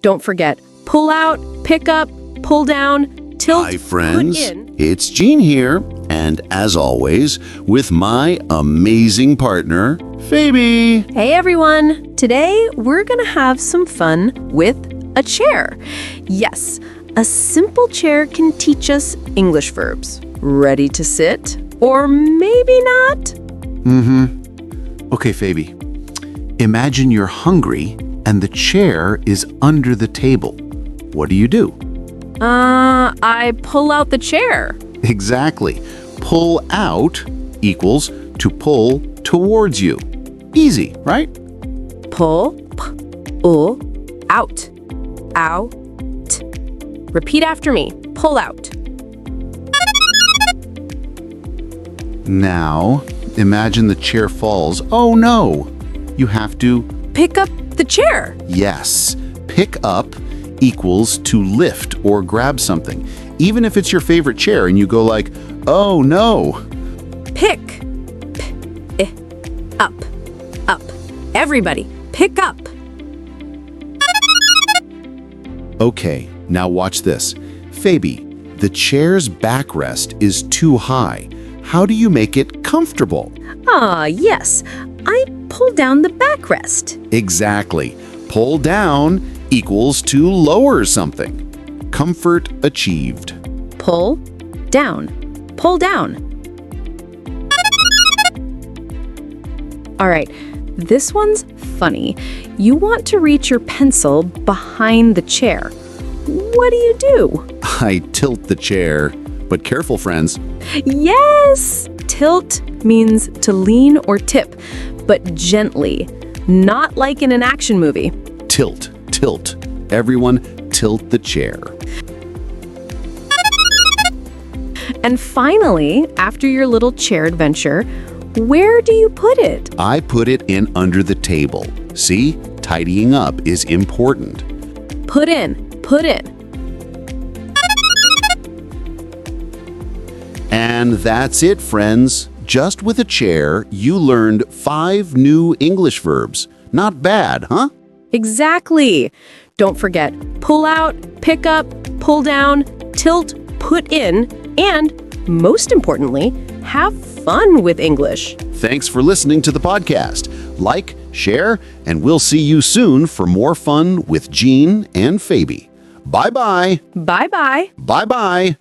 Don't forget, pull out, pick up, pull down, tilt, Hi, friends. put in. It's Gene here, and as always, with my amazing partner, Phoebe. Hey everyone! Today we're gonna have some fun with a chair. Yes, a simple chair can teach us English verbs. Ready to sit? Or maybe not? Okay, Phoebe. Imagine you're hungry and the chair is under the table. What do? I pull out the chair. Exactly. Pull out equals to pull towards you. Easy, right? Pull, out, out. Repeat after me. Pull out. Now, imagine the chair falls. Oh no! You have to, Pick up the chair. yes, pick up equals to lift or grab something. Even if it's your favorite chair and you go like, oh no! Pick. Up. Up. Everybody, pick up. Okay, now watch this. Phoebe, the chair's backrest is too high. How do you make it comfortable? Ah, yes. I pull down the backrest. Exactly. Pull down equals to lower something. Comfort achieved. Pull down. Pull down. All right, this one's funny. You want to reach your pencil behind the chair. What do? I tilt the chair. But careful, friends. Yes! Tilt means to lean or tip, but gently, not like in an action movie. Tilt, tilt. Everyone, tilt the chair. And finally, after your little chair adventure, where do you put it? I put it in under the table. See? Tidying up is important. Put in. And that's it, friends. Just with a chair, you learned 5 new English verbs. Not bad, huh? Exactly. Don't forget, pull out, pick up, pull down, tilt, put in, and most importantly, have fun with English. Thanks for listening to the podcast. Like, share, and we'll see you soon for more fun with Gene and Phoebe. Bye-bye. Bye-bye. Bye-bye.